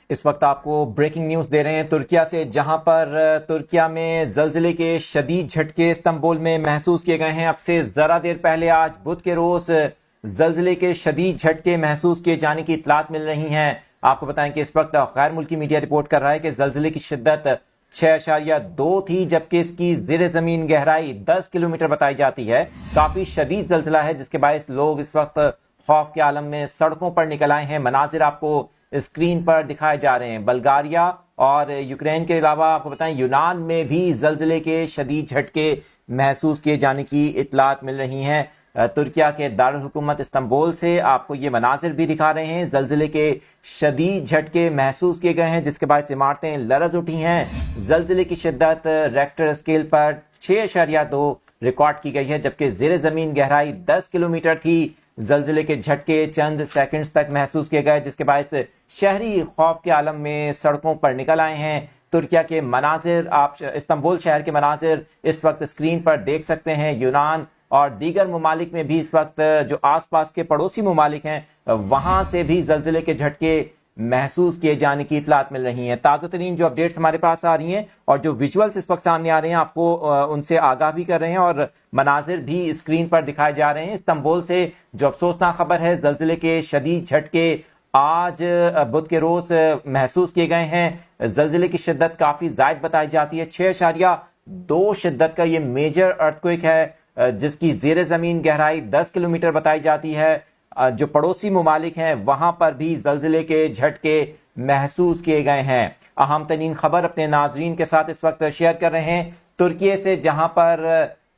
اس وقت آپ کو بریکنگ نیوز دے رہے ہیں ترکیہ سے، جہاں پر ترکیہ میں زلزلے کے شدید جھٹکے استنبول میں محسوس کیے گئے ہیں۔ اب سے ذرا دیر پہلے آج بدھ کے روز زلزلے کے شدید جھٹکے محسوس کیے جانے کی اطلاعات مل رہی ہیں۔ آپ کو بتائیں کہ اس وقت غیر ملکی میڈیا رپورٹ کر رہا ہے کہ زلزلے کی شدت 6.2 تھی، جبکہ اس کی زیر زمین گہرائی 10 کلومیٹر بتائی جاتی ہے۔ کافی شدید زلزلہ ہے، جس کے باعث لوگ اس وقت خوف کے عالم میں سڑکوں پر نکل آئے ہیں۔ مناظر آپ کو اسکرین پر دکھائے جا رہے ہیں۔ بلغاریہ اور یوکرین کے علاوہ آپ کو بتائیں یونان میں بھی زلزلے کے شدید جھٹکے محسوس کیے جانے کی اطلاعات مل رہی ہیں۔ ترکیہ کے دارالحکومت استنبول سے آپ کو یہ مناظر بھی دکھا رہے ہیں۔ زلزلے کے شدید جھٹکے محسوس کیے گئے ہیں، جس کے باعث عمارتیں لرز اٹھی ہیں۔ زلزلے کی شدت ریکٹر اسکیل پر 6.2 ریکارڈ کی گئی ہے، جبکہ زیر زمین گہرائی 10 کلومیٹر تھی۔ زلزلے کے جھٹکے چند سیکنڈز تک محسوس کیے گئے، جس کے باعث شہری خوف کے عالم میں سڑکوں پر نکل آئے ہیں۔ ترکیہ کے مناظر، آپ استنبول شہر کے مناظر اس وقت اسکرین پر دیکھ سکتے ہیں۔ یونان اور دیگر ممالک میں بھی اس وقت جو آس پاس کے پڑوسی ممالک ہیں، وہاں سے بھی زلزلے کے جھٹکے محسوس کیے جانے کی اطلاعات مل رہی ہیں۔ تازہ ترین جو اپڈیٹس ہمارے پاس آ رہی ہیں اور جو ویژولز اس وقت سامنے آ رہے ہیں، آپ کو ان سے آگاہ بھی کر رہے ہیں اور مناظر بھی اسکرین پر دکھائے جا رہے ہیں۔ استنبول سے جو افسوسناک خبر ہے، زلزلے کے شدید جھٹکے آج بدھ کے روز محسوس کیے گئے ہیں۔ زلزلے کی شدت کافی زائد بتائی جاتی ہے، 6.2 شدت کا یہ میجر ارتھکوئک ہے، جس کی زیر زمین گہرائی 10 کلومیٹر بتائی جاتی ہے۔ جو پڑوسی ممالک ہیں وہاں پر بھی زلزلے کے جھٹکے محسوس کیے گئے ہیں۔ اہم ترین خبر اپنے ناظرین کے ساتھ اس وقت شیئر کر رہے ہیں ترکیے سے، جہاں پر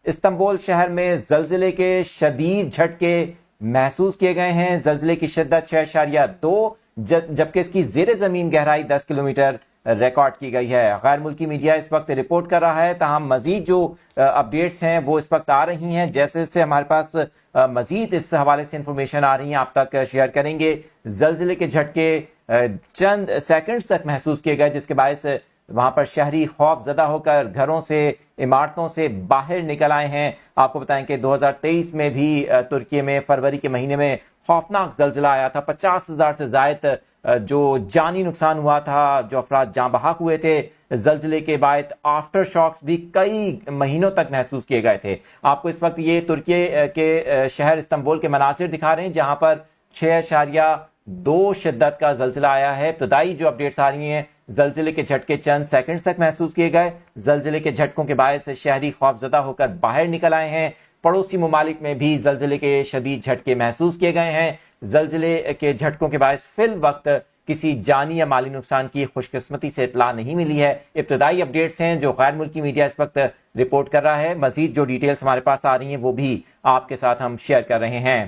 استنبول شہر میں زلزلے کے شدید جھٹکے محسوس کیے گئے ہیں۔ زلزلے کی شدت 6.2 جبکہ اس کی زیر زمین گہرائی 10 کلومیٹر ریکارڈ کی گئی ہے۔ غیر ملکی میڈیا اس وقت رپورٹ کر رہا ہے، تاہم مزید جو اپڈیٹس ہیں وہ اس وقت آ رہی ہیں۔ جیسے سے ہمارے پاس مزید اس حوالے سے انفارمیشن آ رہی ہیں، آپ تک شیئر کریں گے۔ زلزلے کے جھٹکے چند سیکنڈز تک محسوس کیے گئے، جس کے باعث وہاں پر شہری خوف زدہ ہو کر گھروں سے، عمارتوں سے باہر نکل آئے ہیں۔ آپ کو بتائیں کہ 2023 میں بھی ترکی میں فروری کے مہینے میں خوفناک زلزلہ آیا تھا۔ 50,000 سے زائد جو جانی نقصان ہوا تھا، جو افراد جاں بحق ہوئے تھے۔ زلزلے کے بعد آفٹر شاکس بھی کئی مہینوں تک محسوس کیے گئے تھے۔ آپ کو اس وقت یہ ترکی کے شہر استنبول کے مناظر دکھا رہے ہیں، جہاں پر 6.2 شدت کا زلزلہ آیا ہے۔ ابتدائی جو اپڈیٹس آ رہی ہیں، زلزلے کے جھٹکے چند سیکنڈز تک محسوس کیے گئے۔ زلزلے کے جھٹکوں کے باعث شہری خوفزدہ ہو کر باہر نکل آئے ہیں۔ پڑوسی ممالک میں بھی زلزلے کے شدید جھٹکے محسوس کیے گئے ہیں۔ زلزلے کے جھٹکوں کے باعث فی الوقت کسی جانی یا مالی نقصان کی خوش قسمتی سے اطلاع نہیں ملی ہے۔ ابتدائی اپڈیٹس ہیں جو غیر ملکی میڈیا اس وقت رپورٹ کر رہا ہے۔ مزید جو ڈیٹیلز ہمارے پاس آ رہی ہیں وہ بھی آپ کے ساتھ ہم شیئر کر رہے ہیں۔